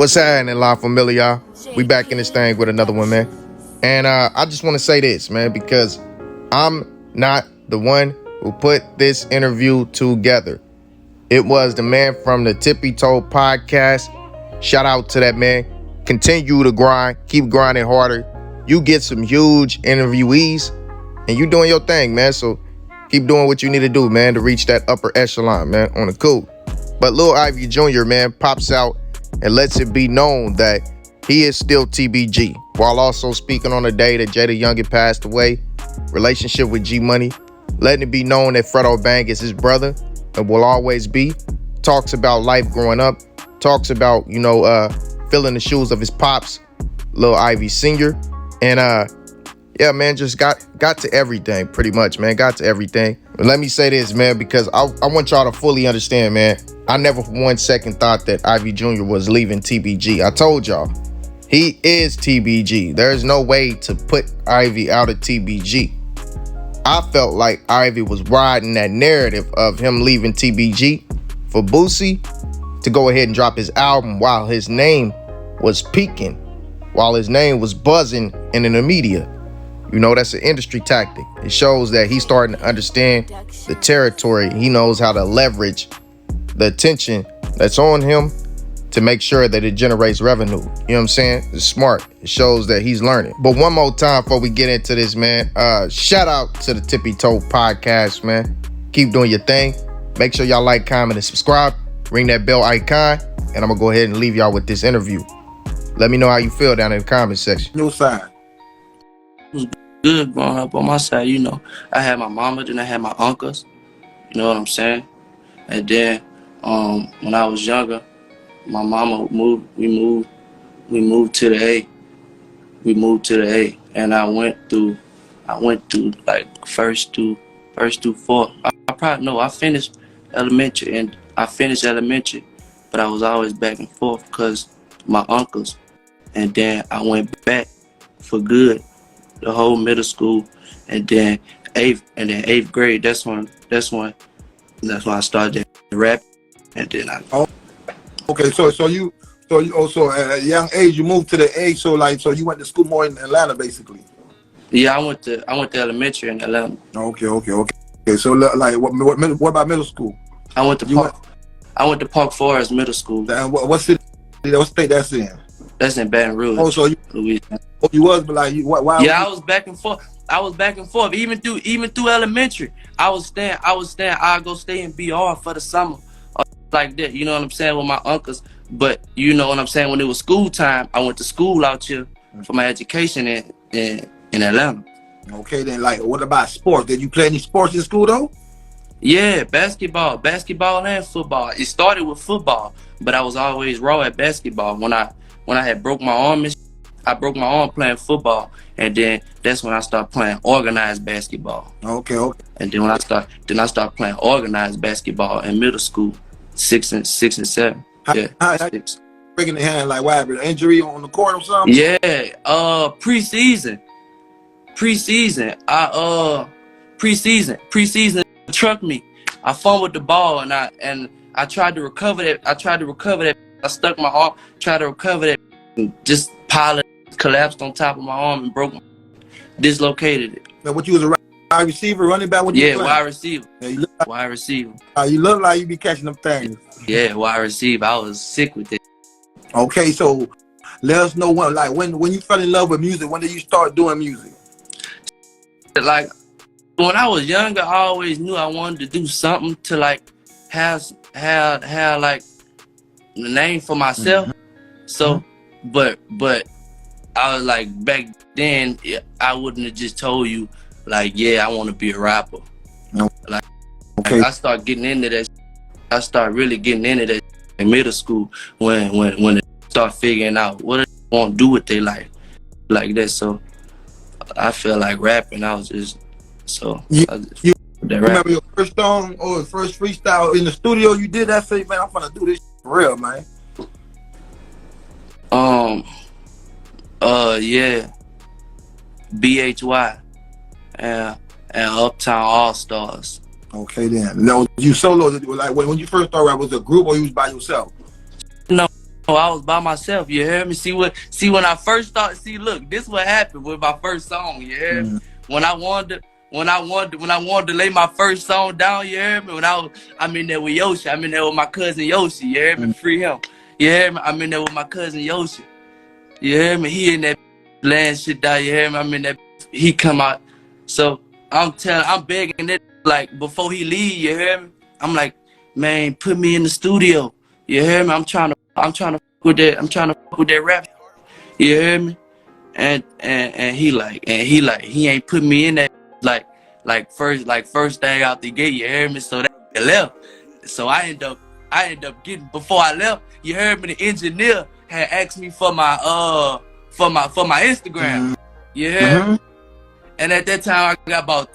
What's happening, La Familia? We back in this thing with another one, man. And I just want to say this, man, because I'm not the one who put this interview together. It was the man from the Tippy Toe podcast. Shout out to that man. Continue to grind. Keep grinding harder. You get some huge interviewees, and you doing your thing, man. So keep doing what you need to do, man, to reach that upper echelon, man, on the cool. But Lil Ivy Jr., man, pops out and lets it be known that he is still TBG, while also speaking on the day that Jaydayougan passed away, relationship with Geemoney, letting it be known that Fredo Bang is his brother and will always be. Talks about life growing up, talks about, filling the shoes of his pops, Lil Ivy Sr. And yeah, man, just got to everything pretty much, man. Got to everything. But let me say this, man, because I want y'all to fully understand, man. I never for 1 second thought that Ivy Jr. was leaving TBG. I told y'all, he is TBG. There's no way to put Ivy out of TBG. I felt like Ivy was riding that narrative of him leaving TBG for Boosie to go ahead and drop his album while his name was peaking, while his name was buzzing in the media. You know, that's an industry tactic. It shows that he's starting to understand the territory. He knows how to leverage the attention that's on him to make sure that it generates revenue. You know what I'm saying? It's smart. It shows that he's learning. But one more time before we get into this, man, shout out to the Tippy Toe podcast, man. Keep doing your thing. Make sure y'all like, comment, and subscribe. Ring that bell icon, and I'm gonna go ahead and leave y'all with this interview. Let me know how you feel down in the comment section. Your side. It was good growing up on my side, you know. I had my mama, then I had my uncles. You know what I'm saying? And then when I was younger, my mama moved. We moved to the A. We moved to the A, and I went through like first through fourth. I probably know I finished elementary, but I was always back and forth because my uncles. And then I went back for good, the whole middle school, and then eighth grade. That's when I started rap, and then I. Oh, okay. So you also at a young age you moved to the A. So you went to school more in Atlanta, basically. Yeah, I went to elementary in Atlanta. Okay. So what about middle school? I went to Park Forest Middle School. And what city? What state that's in? That's in Baton Rouge. Oh, so Louisiana. You was, but like, why? Yeah, I was back and forth. Even through elementary, I was staying. I'd go stay in BR for the summer, or like that. You know what I'm saying, with my uncles. But you know what I'm saying, when it was school time, I went to school out here for my education in Atlanta. Okay, then what about sports? Did you play any sports in school though? Yeah, basketball and football. It started with football, but I was always raw at basketball. When I had broke my arm, I broke my arm playing football, and then that's when I started playing organized basketball. Okay. And then I started playing organized basketball in middle school, 6 and 7. How breaking the hand, like what, injury on the court or something? Yeah, preseason. Preseason trucked me. I fumbled the ball and I tried to recover that. I stuck my arm, tried to recover that, and just collapsed on top of my arm and dislocated it. Now, what, you was a wide receiver, running back? Yeah, wide receiver. Yeah, wide receiver. You look like you be catching them things. Yeah, wide receiver. I was sick with it. Okay, so let us know when you fell in love with music. When did you start doing music? Like when I was younger, I always knew I wanted to do something to have like the name for myself. Mm-hmm. So, but I was like, back then I wouldn't have just told you I want to be a rapper. No. Okay. I started getting into that. I started really getting into that in middle school when they start figuring out what they want to do with their life like that. So I feel like rapping. I was just You remember your first song or first freestyle in the studio? You did that? Say, man, I'm gonna do this for real, man. Yeah, BHY and Uptown All Stars. Okay, then. No, you solo. Like when you first started, was it a group or you was by yourself? No, I was by myself, you hear me? See when I first started, look, this what happened with my first song, you hear me? When I wanted to lay my first song down, you hear me? I'm in there with Yoshi, I'm in there with my cousin Yoshi, you hear me? Free him. You hear me? I'm in there with my cousin Yoshi. You hear me? He in that laying shit down, you hear me? I'm in that, he come out. So I'm begging it like before he leave, you hear me? I'm like, man, put me in the studio. You hear me? I'm trying to fuck with that rap. You hear me? And he ain't put me in that first thing out the gate, you hear me? So that left. So I end up getting, before I left, you heard me, the engineer had asked me for my Instagram. You hear me? And at that time I got about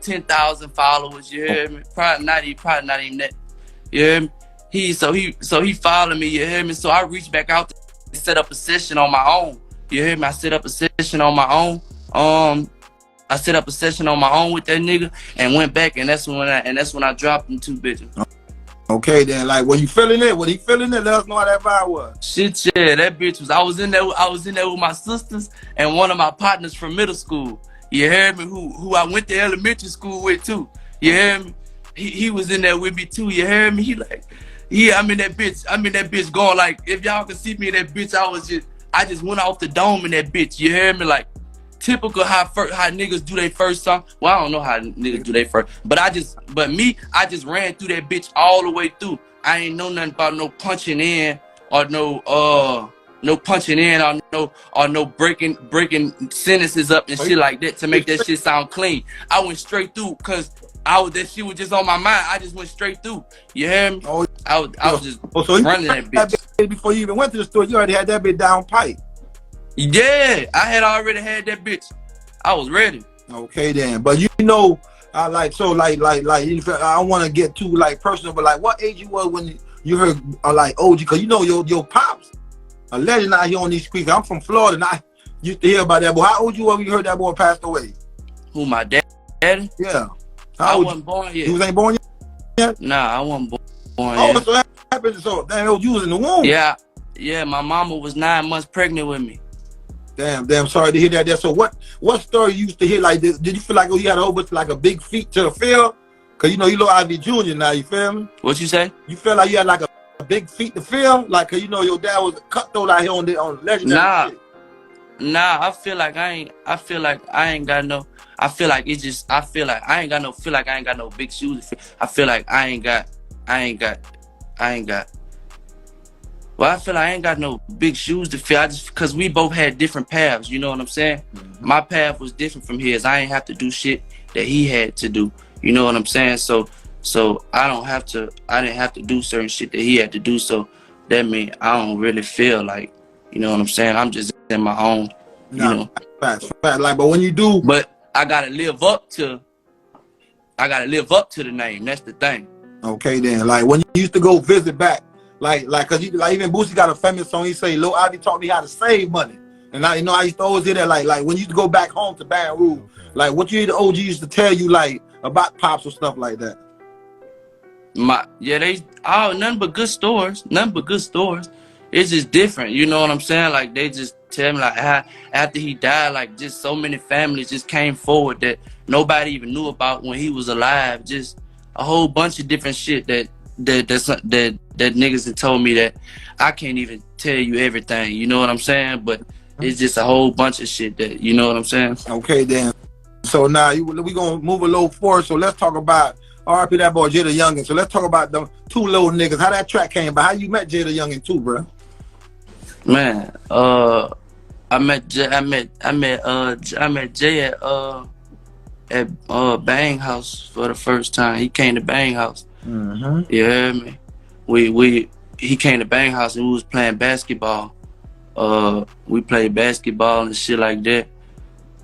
10,000 followers, you hear me? Probably not even that. You hear me? He followed me, you hear me? So I reached back out to set up a session on my own. You hear me? I set up a session on my own. I set up a session on my own with that nigga and went back, and that's when I dropped them 2 bitches. Okay then, like when you feeling it, when he feeling it, let us know how that vibe was. Shit, yeah, that bitch was. I was in there with my sisters and one of my partners from middle school. You hear me? Who I went to elementary school with too. You hear me? He was in there with me too. You hear me? He like, yeah, I'm in that bitch going like, if y'all can see me in that bitch, I just went off the dome in that bitch. You hear me? Like, typical how niggas do their first song. Well, I don't know how niggas do their first, but I just ran through that bitch all the way through. I ain't know nothing about no punching in or no breaking sentences up and shit like that to make that shit sound clean. I went straight through because that shit was just on my mind. I just went straight through. You hear me? I was just running that bitch. Before you even went to the store, you already had that bitch down pipe. Yeah, I had already had that bitch. I was ready. Okay then, but you know, I don't want to get too like personal, but like, what age you was when you heard like OG? Cause you know your pops, a legend out here on these streets. I'm from Florida, and I used to hear about that boy. How old you were when you heard that boy passed away? Who, my dad? Yeah. I wasn't born yet. You ain't born yet? Nah, I wasn't born yet. Oh, so that happened. So damn, you was in the womb. Yeah. My mama was 9 months pregnant with me. Damn, sorry to hear that. So what story you used to hear? Like, did you feel like you had like a big feat to the field? Cause you know you little Ivy Jr. now, you feel me? What you say? You feel like you had like a big feat to field? Like, cause you know your dad was a cutthroat out here on legendary shit. Nah, I feel like I ain't got no big shoes to fill. I feel like I ain't got no big shoes to fill. Cause we both had different paths, you know what I'm saying? My path was different from his. I ain't have to do shit that he had to do. You know what I'm saying? So I didn't have to do certain shit that he had to do. So that means I don't really feel like, you know what I'm saying? I'm just in my own, you know. Facts. Like, but when you do, but I gotta live up to the name. That's the thing. Okay then, like when you used to go visit back, like cause even Boosie got a famous song. He say, "Lil Ivy taught me how to save money." And I used to always hear that, like when you used to go back home to Baton Rouge, like what you hear the OG used to tell you, like about pops or stuff like that. Nothing but good stories. It's just different, you know what I'm saying? Like they just tell me like how after he died, like just so many families just came forward that nobody even knew about when he was alive. Just a whole bunch of different shit that niggas had told me that I can't even tell you everything, you know what I'm saying? But it's just a whole bunch of shit that, you know what I'm saying? Okay then. So now we gonna move a little forward. So let's talk about RP that boy Jaydayougan. So let's talk about them 2 little niggas. How that track came about? How you met Jaydayougan too, bro? Man, I met Jay at Bang House for the first time. He came to Bang House. You heard me? He came to Bang House and we was playing basketball. We played basketball and shit like that.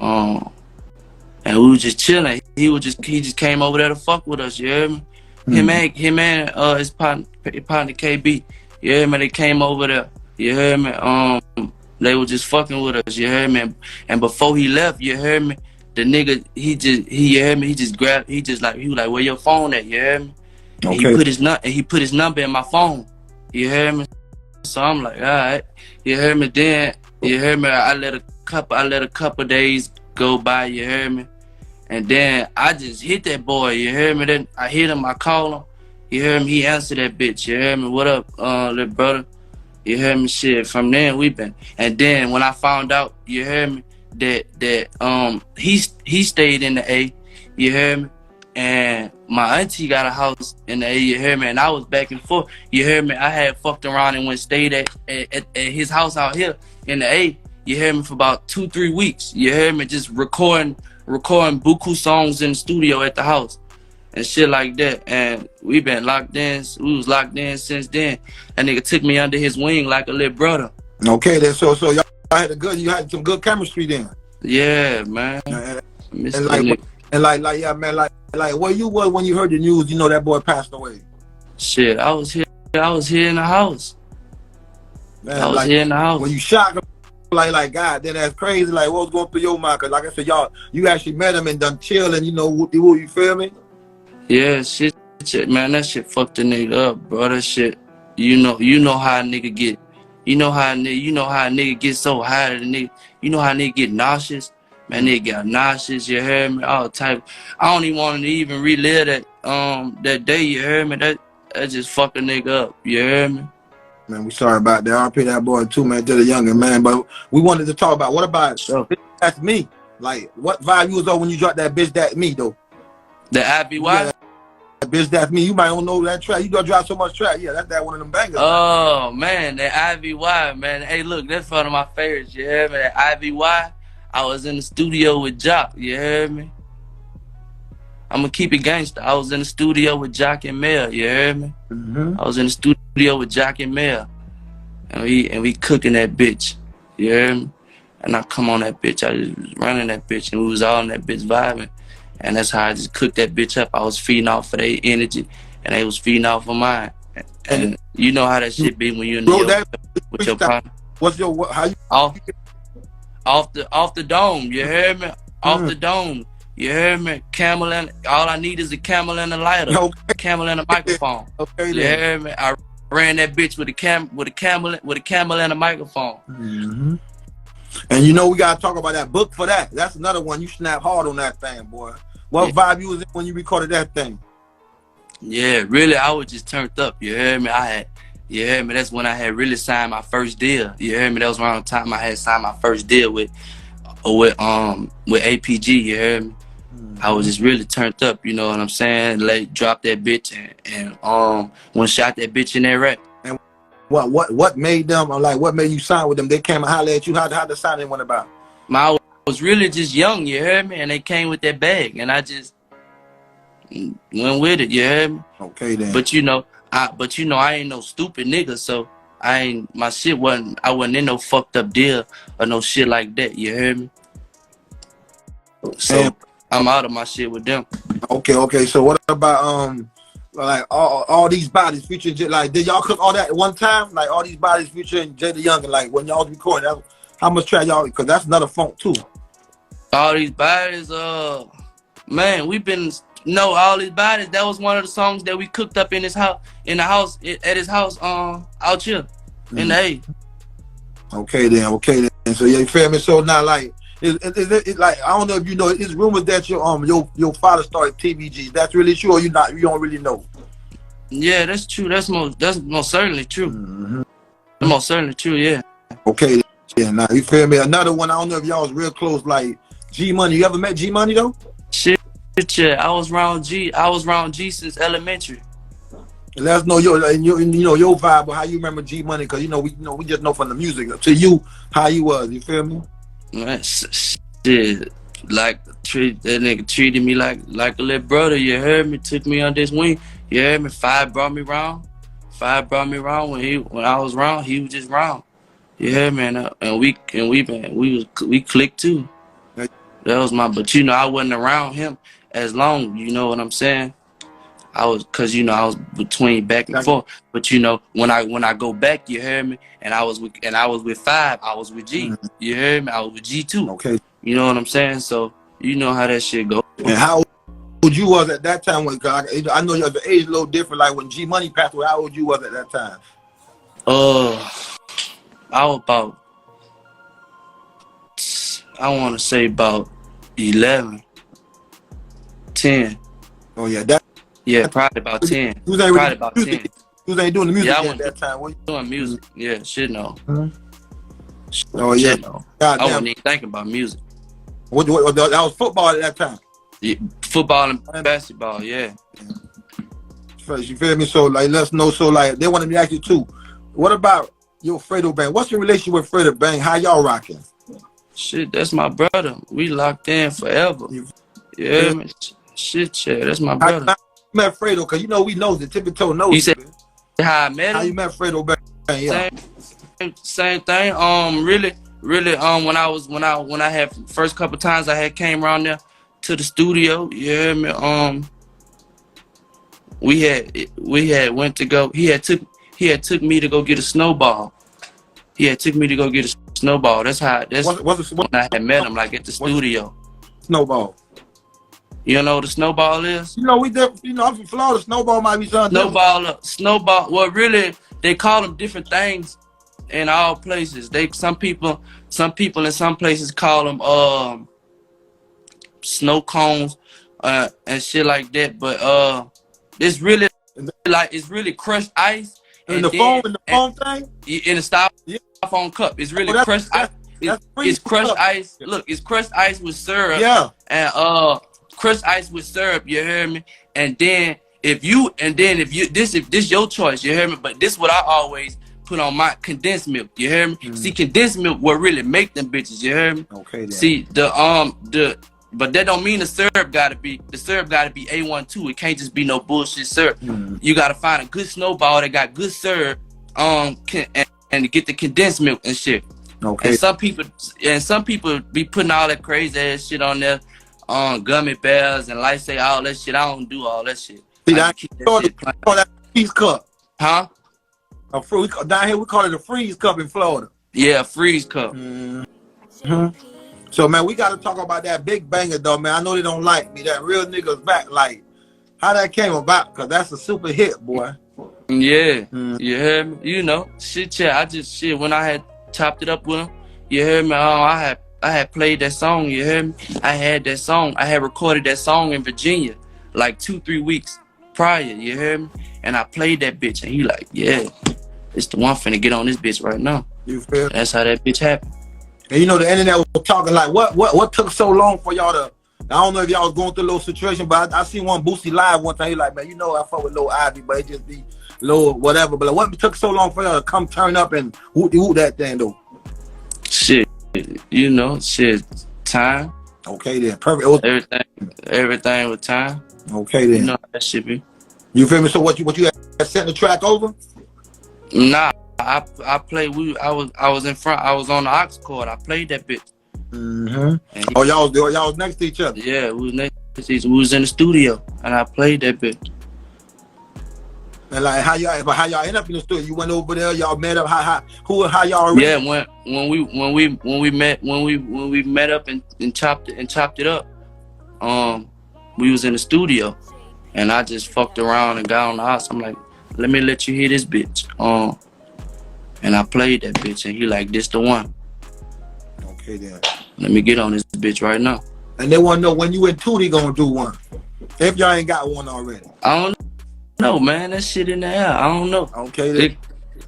And we was just chilling. He just came over there to fuck with us, you heard me? Him and his partner KB, you heard me? They came over there, you heard me? They were just fucking with us, you heard me? And before he left, you heard me? The nigga, he was like, where your phone at, you heard me? And he put his number in my phone, you heard me? So I'm like, all right, you heard me. Then you heard me. I let a couple days go by. You heard me. And then I just hit that boy, you hear me? Then I hit him, I call him. You hear me? He answered that bitch. You hear me? What up, little brother? You hear me? Shit. From then we been. And then when I found out, you hear me, that he stayed in the A, you hear me? And my auntie got a house in the A, you hear me? And I was back and forth, you hear me? I had fucked around and went stayed at his house out here in the A, you hear me, for about 2-3 weeks. You hear me? Just recording buku songs in the studio at the house and shit like that. And we been locked in. We was locked in since then. That nigga took me under his wing like a little brother. Okay, then so y'all you had some good chemistry then. Yeah, man. And like yeah, man, like where you was when you heard the news, you know that boy passed away. Shit, I was here in the house. Man, I was here in the house. When you shocked him, like God, then that's crazy. Like what was going through your mind? Cause like I said, you actually met him and done chilling, you know, you feel me? Yeah, shit, man, that shit fucked the nigga up, bro. That shit, you know how a nigga get. You know how a nigga get so high that a nigga, you know how a nigga get nauseous? Man, nigga got nauseous, you heard me? All type. I don't even want to even relive that day, you heard me? That just fucked a nigga up, you heard me? Man, we sorry about that. RP that boy too, man, to the younger man. But we wanted to talk about what about Bitch That's Me? Like, what vibe you was on when you dropped that Bitch That's Me, though? The IBY? Yeah, Bitch That's Me. You might don't know that track. You gonna drop so much track. Yeah, that's that one of them bangers. Oh, man, that IBY, man. Hey, look, that's one of my favorites, you heard me? That IBY, I was in the studio with Jock, you heard me? I'm gonna keep it gangster. I was in the studio with Jock and Mel, you heard me? I was in the studio with Jock and Mel. And we cooking that bitch, you heard me? And I come on that bitch, I just was running that bitch, and we was all in that bitch vibing. And that's how I just cooked that bitch up. I was feeding off of their energy, and they was feeding off of mine. And you know how that shit be when you're in the with your partner. What's your how you off the dome? You heard me? Off the dome. You heard me? Camel and all I need is a camel and a lighter. Okay. Camel and a microphone. Okay, you heard me? I ran that bitch with a camel and a microphone. And you know we gotta talk about that book for that. That's another one. You snap hard on that thing, boy. What vibe you was in when you recorded that thing? Yeah, really, I was just turned up. You heard me? You heard me? That's when I had really signed my first deal. You heard me? That was around the time I had signed my first deal with APG. You heard me? I was just really turned up. You know what I'm saying? Like dropped that bitch and when shot that bitch in that rap. And what made them like? What made you sign with them? They came and hollered at you. How the signing went about? I was really just young. You heard me? And they came with that bag, and I just went with it. You heard me? Okay then. But I ain't no stupid nigga, so I wasn't in no fucked up deal or no shit like that. You heard me? So I'm out of my shit with them. Okay. So what about like all these bodies featuring like did y'all cook all that at one time? Like all these bodies featuring Jaydayougan, like when y'all was recording, how much track y'all? Because that's another funk too. All these bodies, man, all these bodies. That was one of the songs that we cooked up in his house, at his house, out here in the A. Okay then. So you feel me? So now like, is it like I don't know if you know, it's rumors that your father started TBG. That's really true, or you don't really know? Yeah, that's true. That's most certainly true. Most certainly true. Yeah. Okay. Yeah. Now you feel me? Another one. I don't know if y'all was real close, like Geemoney. You ever met Geemoney though? Shit. I was around G since elementary. Let us know your vibe or how you remember Geemoney, because we just know from the music. To you, how you was. You feel me? Man, shit, like that nigga treated me like a little brother. You heard me? Took me on this wing. You heard me? Five brought me round. When I was round, he was just round. You heard me? And we clicked too. That was but I wasn't around him as long. You know what I'm saying? I was between back and forth. But when I go back, you heard me, and I was with Five, I was with G. You heard me? I was with G too. Okay. You know what I'm saying? So you know how that shit go. And how old you was at that time? I know your age a little different. Like when Geemoney passed away, how old you was at that time? I was about, I want to say about 11, 10. Oh yeah, that. Yeah, probably about 10. You ain't really Probably about music. 10. You ain't doing the music Yeah, I at wasn't that time. What doing music. Yeah, shit no. Oh yeah. Shit no. I Goddamn. wasn't even thinking about music. What, that was football at that time. Yeah, football and basketball, yeah. You feel me? So like, let's know. So like, they wanted me to ask you too. What about your Fredo Bang? What's your relationship with Fredo Bang? How y'all rocking? Shit, that's my brother. We locked in forever. Yeah, man. Shit, yeah, that's my brother. How you met Fredo? Cause you know we know the tippy toe knows. You said how I met him? How you met Fredo Bang? Yeah. Same thing. Really, when I had first couple times I had came around there to the studio. Yeah, man. We had went to go. He had took me to go get a snowball. He had took me to go get a snowball. That's when I had met him, like at the studio. Snowball. You know what a snowball is? You know we did. You know I'm from Florida. Snowball might be something. Snowball. Well, really, they call them different things in all places. Some people in some places call them snow cones and shit like that. But it's really crushed ice. In the foam thing? In the styrofoam cup. It's really crushed ice. It's crushed ice. Look, it's crushed ice with syrup. Yeah. And crushed ice with syrup, you hear me? And then if this your choice, you hear me? But this what I always put on my condensed milk, you hear me? See, condensed milk will really make them bitches, you hear me? Okay. Then. See, but that don't mean the syrup gotta be A1 too. It can't just be no bullshit syrup. You gotta find a good snowball that got good syrup, and get the condensed milk and shit. Okay. And some people be putting all that crazy ass shit on there, gummy bears and like say all that shit. I don't do all that shit. See, call that freeze cup. Huh? Down here we call it a freeze cup in Florida. Yeah, freeze cup. So man, we gotta talk about that big banger though, man. I know they don't like me. That real niggas back, like how that came about, cause that's a super hit, boy. Yeah, you hear me? You know, shit, yeah. When I had chopped it up with him, you hear me? I had played that song, you hear me? I had recorded that song in Virginia like 2-3 weeks prior, you hear me? And I played that bitch, and he like, yeah, it's the one finna get on this bitch right now. You feel? That's how that bitch happened. And you know the internet was talking like, what took so long for y'all to? I don't know if y'all was going through a little situation, but I seen one Boosie live one time. He like, man, you know I fuck with Lil Ivy, but it just be low whatever. But like, what took so long for y'all to come turn up and whoop that thing though? Shit, you know, time. Okay then, perfect. Everything with time. Okay then. You know how that shit be. You feel me? So what you had sent the track over? Nah, I played. I was in front. I was on the aux cord. I played that bitch. Oh, y'all was next to each other. Yeah, we was next to each other. We was in the studio, and I played that bitch. And like how y'all end up in the studio? You went over there. Y'all met up. How y'all? Yeah, when we met up and chopped it up. We was in the studio, and I just fucked around and got on the house. I'm like, let me let you hear this bitch. And I played that bitch, and he like, this the one. Okay then. Let me get on this bitch right now. And they want to know when you and Tootie gonna do one. If y'all ain't got one already. I don't know, man. That shit in the air. I don't know. Okay then.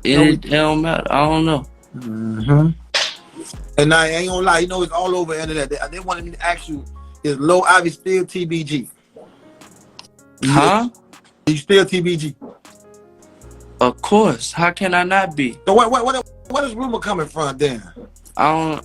It don't matter. I don't know. And I ain't gonna lie, you know it's all over the internet. They wanted me to ask you, is Lil Ivy still TBG? Huh? You still TBG? Of course. How can I not be? So what is rumor coming from then? I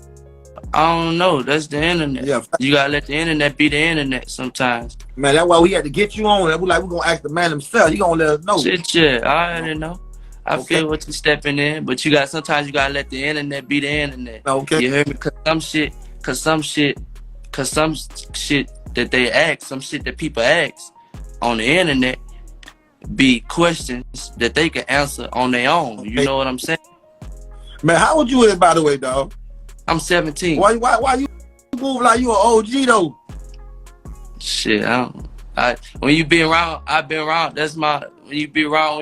don't know. That's the internet. Yeah. You gotta let the internet be the internet sometimes. Man, that's why we had to get you on. We're gonna ask the man himself. You gonna let us know. Shit, yeah. I already know. I feel what you stepping in, but sometimes you gotta let the internet be the internet. Okay. You heard me? Cause some shit that they ask, some shit that people ask on the internet be questions that they can answer on their own. You know what I'm saying? Man, how old you is, by the way, dog? I'm 17. Why you move like you an OG though? Shit, when you be around, I've been around. That's my. When you be around,